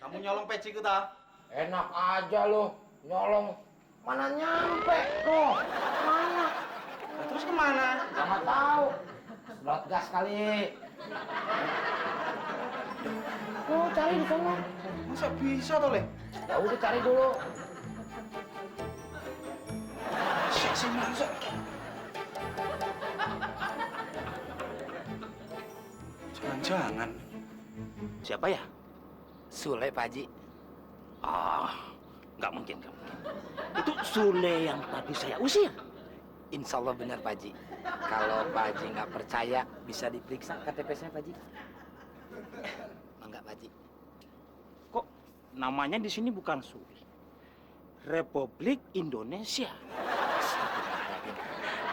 Kamu nyolong peci kita. Enak aja lo, nyolong. Mana nyampe tuh? Mana? Nah, terus kemana? Nggak tahu. Sedot gas kali. Tuh cari di sana. Masa bisa tuh, Le? Ya udah cari dulu. Sih, masa? Jangan-jangan. Siapa ya? Sule, Pak Haji. Ah, nggak mungkin, nggak mungkin. Itu Sule yang tadi saya usir. Insya Allah benar, Pak Haji. Kalau Pak Haji nggak percaya, bisa diperiksa KTP saya, Pak Haji. Enggak, Pak Haji. Kok namanya di sini bukan Sule? Republik Indonesia. Astagfirullahaladzim.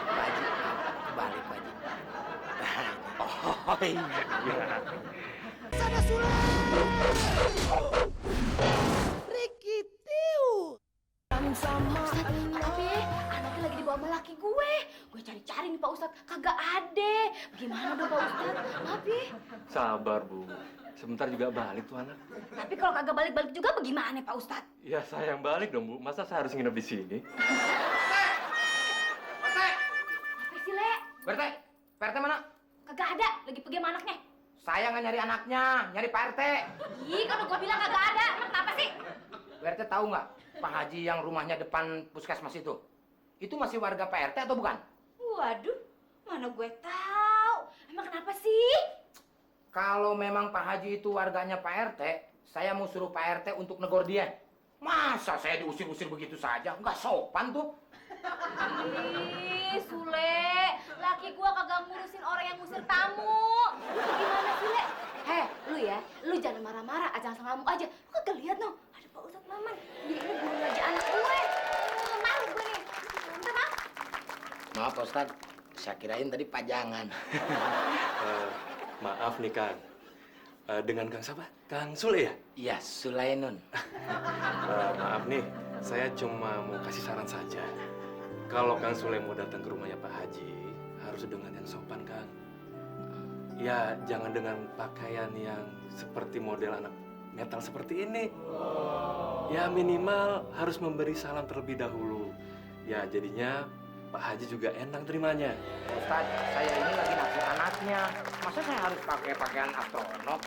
Pak Haji, balik, Pak Haji. Oh, iya. Sana Sule. Ricky Tiu. Tapi anaknya lagi dibawa sama laki gue. Gue cari-cari nih Pak Ustadz, kagak ada. Bagaimana dong Pak Ustadz? Maaf ya. Sabar, Bu. Sebentar juga balik tuh anak. Tapi kalau kagak balik-balik juga bagaimana Pak Ustadz? Ya saya yang balik dong, Bu. Masa saya harus nginep di sini? Apa sih, Le? Pak RT mana? Kagak ada, lagi pergi sama anaknya. Saya nggak nyari anaknya, nyari Pak RT. Ih, kan gue bilang kagak ada. Emang kenapa sih? Pak RT tahu nggak Pak Haji yang rumahnya depan puskesmas itu? Itu masih warga Pak RT atau bukan? Waduh, mana gue tahu. Emang kenapa sih? Kalau memang Pak Haji itu warganya Pak RT, saya mau suruh Pak RT untuk negor dia. Masa saya diusir-usir begitu saja? Nggak sopan tuh. Ih, Sule, laki gua kagak ngurusin orang yang ngusir tamu. Lu tuh gimana sih, Le? Heh, lu ya, lu jangan marah-marah, jangan ngamuk aja. Lu kagak lihat no, ada Pak Ustadz Maman. Dia ini guru ngaji anak gue. Malu gue nih. Minta maaf. Maaf Pak Ustadz, saya kirain tadi pajangan. Maaf nih, Kang. Dengan Kang siapa? Kang Sule ya? Iya, Sulainun. Maaf nih, saya cuma mau kasih saran saja. Kalau Kang Sule mau datang ke rumahnya Pak Haji, harus dengan yang sopan, Kang. Ya, jangan dengan pakaian yang seperti model anak metal seperti ini. Ya, minimal harus memberi salam terlebih dahulu. Ya, jadinya Pak Haji juga enak terimanya. Ustadz, saya ini lagi naksir anaknya. Masa saya harus pakai pakaian astronot?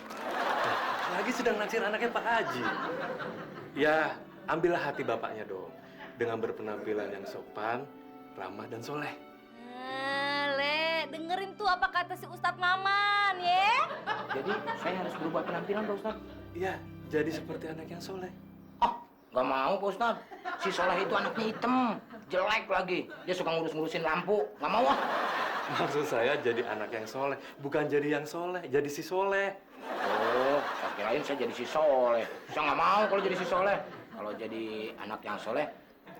Lagi sedang naksir anaknya Pak Haji. Ya, ambillah hati bapaknya dong. Dengan berpenampilan yang sopan, ramah, dan soleh. Le, dengerin tuh apa kata si Ustadz Maman, ya? Jadi saya harus berubah penampilan Pak Ustadz? Iya, jadi seperti anak yang soleh. Oh, nggak mau Pak Ustadz. Si Soleh itu anaknya hitam, jelek lagi. Dia suka ngurus-ngurusin lampu. Nggak mau ah. Maksud saya jadi anak yang soleh, bukan jadi yang soleh, jadi si soleh. Oh, saya kirain saya jadi si Soleh. Saya nggak mau kalau jadi si Soleh. Kalau jadi anak yang soleh,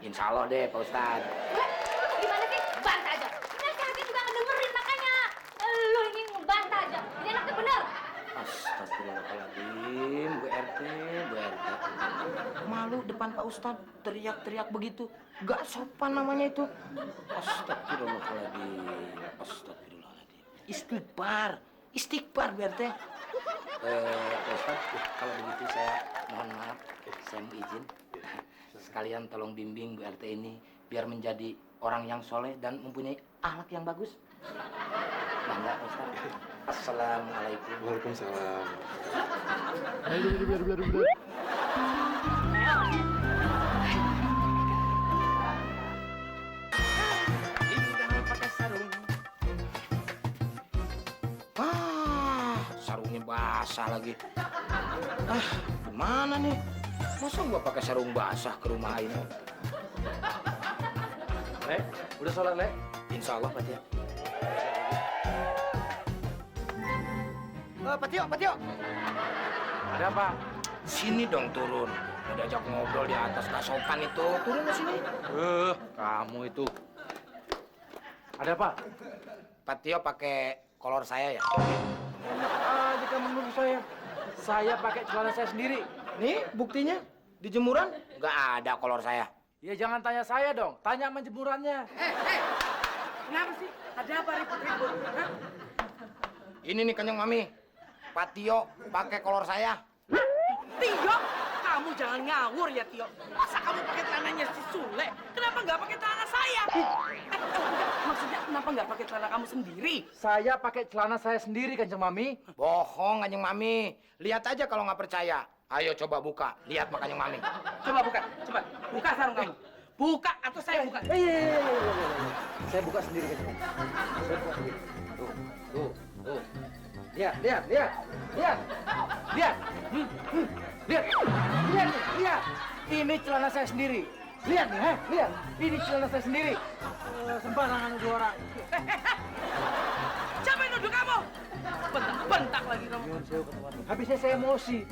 insya Allah deh Pak Ustadz. Lu tuh gimana sih? Bantah aja. Ini anak-anaknya juga ngedengerin makanya. Lu ini ngebantah aja. Ini anaknya bener. Astagfirullahaladzim, Bu RT, Bu RT. Malu depan Pak Ustadz, teriak-teriak begitu. Gak sopan namanya itu. Astagfirullahaladzim, astagfirullahaladzim. Istighfar, istighfar Bu RT. Pak Ustadz, kalau begitu saya mohon maaf, saya mau izin. Sekalian tolong bimbing Bu RT ini biar menjadi orang yang soleh dan mempunyai akhlak yang bagus. Bangga Pak Ustadz. Assalamualaikum. Waalaikumsalam. Jangan pakai sarung. Sarungnya basah lagi. Gimana nih? Masa gua pakai sarung basah ke rumah ini? Le, udah sholat, Le? Insya Allah, Pak Tio. Pak Tio. Ada apa? Sini dong turun. Mau diajak ngobrol di atas, gak sopan itu. Turun ke sini. Kamu itu. Ada apa? Pak Tio pakai kolor saya ya? Aja kamu nuduh saya. Saya pakai celana saya sendiri. Nih buktinya. Di jemuran nggak ada kolor saya. Ya jangan tanya saya dong, tanya sama jemurannya. Kenapa sih? Ada apa ribut-ribut? Hah? Ini nih Kanjeng Mami. Pak Tio pakai kolor saya. Tio? jangan ngawur ya, Tio. Masa kamu pakai celananya si Sule? Kenapa nggak pakai celana saya? Maksudnya kenapa nggak pakai celana kamu sendiri? Saya pakai celana saya sendiri, Kanjeng Mami. Bohong, Kanjeng Mami. Lihat aja kalau nggak percaya. Ayo coba buka. Lihat makanya Mami. Coba buka, coba. Buka sarung kamu. Buka atau saya buka. Iya. Saya buka sendiri, Kanjeng Mami. Saya buka sendiri. Tuh. Lihat. Lihat. Ini celana saya sendiri. Lihat nih, lihat. Ini celana saya sendiri. Sembarangan nuduh orang. Siapa yang nuduh kamu? Bentak lagi kamu. Habisnya saya emosi.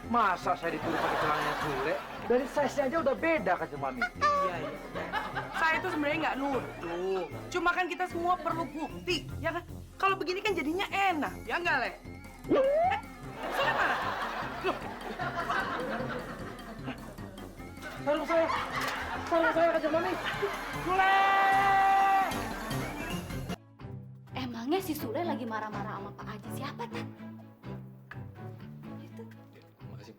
Masa saya dituduh pakai celananya Sule? Dari size-nya aja udah beda, Kanjeng Mami. Iya. Saya itu sebenarnya nggak nuduh. Cuma kan kita semua perlu bukti, ya kan? Kalau begini kan jadinya enak, ya nggak, Le? Sule mana? Loh, Sarung saya, Kanjeng Mami. Sule! Emangnya si Sule lagi marah-marah sama Pak Haji siapa, Tat? Itu. Makasih.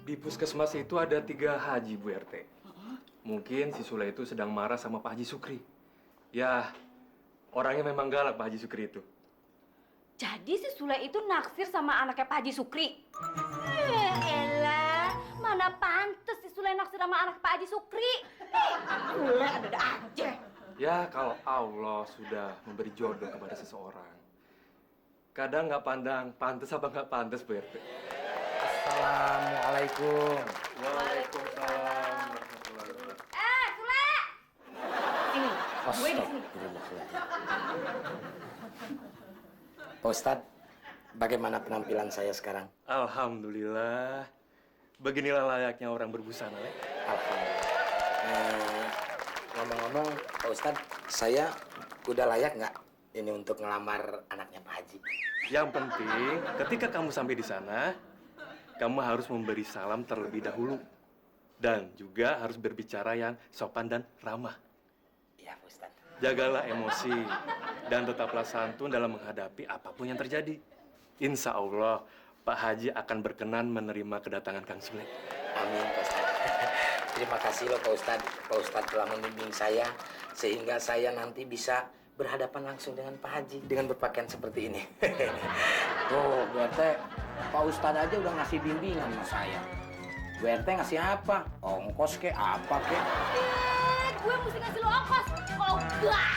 Di puskesmas itu ada 3 haji, Bu RT. Mungkin si Sule itu sedang marah sama Pak Haji Sukri. Ya, orangnya memang galak Pak Haji Sukri itu. Jadi si Sule itu naksir sama anaknya Pak Haji Sukri. Elah, mana pantes si Sule naksir sama anak Pak Haji Sukri. Sule ada aja. Ya, kalau Allah sudah memberi jodoh kepada seseorang, kadang nggak pandang pantas apa nggak pantas, Bu RT. Assalamualaikum. Waalaikumsalam. Sule! Sini, gue di sini. Pak Ustadz, bagaimana penampilan saya sekarang? Alhamdulillah. Beginilah layaknya orang berbusana, Le. Alhamdulillah. Ngomong-ngomong, Pak Ustadz, saya udah layak nggak ini untuk ngelamar anaknya Pak Haji? Yang penting, ketika kamu sampai di sana, kamu harus memberi salam terlebih dahulu. Dan juga harus berbicara yang sopan dan ramah. Iya, Pak Ustadz. Jagalah emosi dan tetaplah santun dalam menghadapi apapun yang terjadi. Insya Allah, Pak Haji akan berkenan menerima kedatangan Kang Sule. Amin, Pak Ustadz. Terima kasih loh, Pak Ustadz. Pak Ustadz telah membimbing saya sehingga saya nanti bisa berhadapan langsung dengan Pak Haji dengan berpakaian seperti ini. Tuh, Bu RT, Pak Ustadz aja udah ngasih bimbingan sama saya. Bu RT ngasih apa? Ongkos ke apa ke? Gue mesti ngasih lo ongkos. Oh, bah!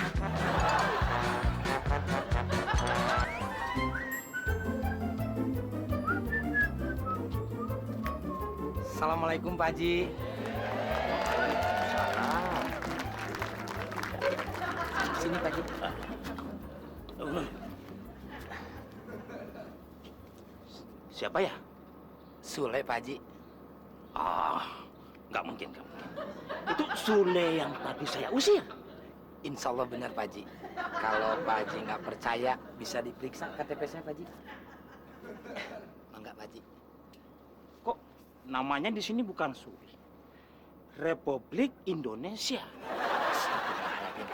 Assalamualaikum, Pak Haji. Waalaikumsalam. Sini, Pak Haji. Siapa ya? Sule, Pak Haji. Nggak mungkin, nggak mungkin. Itu Sule yang tadi saya usir. Insya Allah benar, Pak Haji. Kalau Pak Haji nggak percaya, bisa diperiksa KTP saya, Pak Haji. Enggak, Pak Haji. Kok namanya di sini bukan Sule? Republik Indonesia. Astagfirullahaladzim.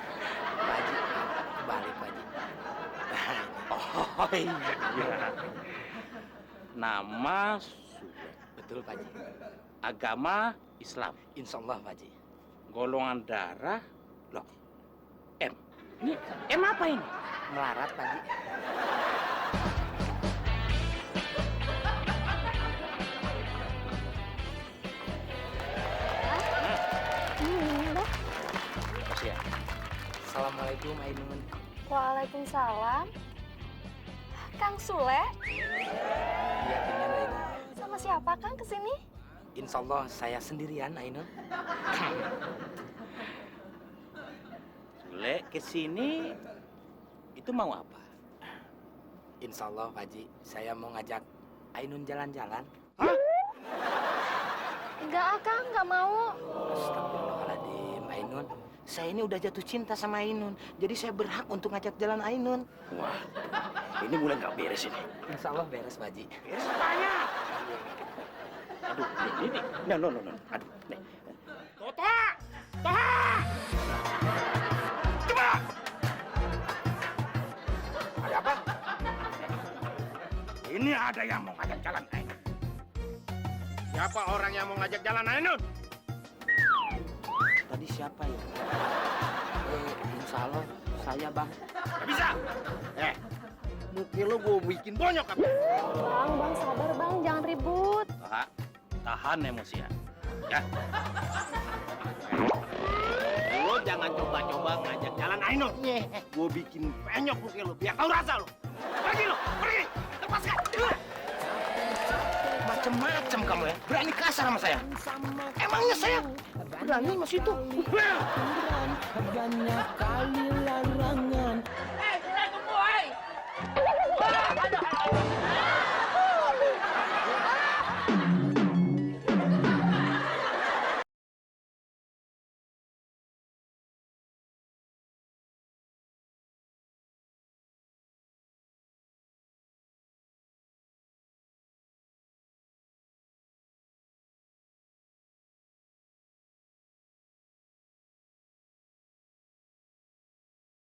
Pak Haji, kebalik, Pak Haji. Oh iya. Nama Sule. Betul, Pak Haji. Agama Islam. Insya Allah, Pak Haji. Golongan darah. Loh, M. Ini M apa ini? Melarat, Pak Haji. Makasih ya. Assalamualaikum, Ainun. Waalaikumsalam. Kang Sule, Iya, benar, Ainun. sama siapa Kang kesini? Insya Allah saya sendirian, Ainun. Sule kesini itu mau apa? Insya Allah, Pak Haji, saya mau ngajak Ainun jalan-jalan. Enggak, Kang, enggak mau. Astagfirullahaladzim, Ainun. Saya ini udah jatuh cinta sama Ainun. Jadi saya berhak untuk ngajak jalan Ainun. Wah, ini mulai nggak beres ini. Insya Allah beres, Pak Haji. Beres apanya? Aduh, ini. No. Aduh, nih. Tota! Coba! Ada apa? Ini ada yang mau ngajak jalan. Siapa orang yang mau ngajak jalan Ainun? Tadi siapa ya? Insya Allah saya bang. Gak bisa. Mungkin lo gue bikin bonyok apa? Bang, sabar bang, jangan ribut. Tahan emosi ya. Lo jangan coba-coba ngajak jalan Ainun. Gue bikin penyok mungkin lo, biar tahu rasa lo. Pergi lo, pergi. Lepaskan. Macem-macem kamu ya, berani kasar sama saya. Emangnya saya berani mas itu? Banyak kali larangan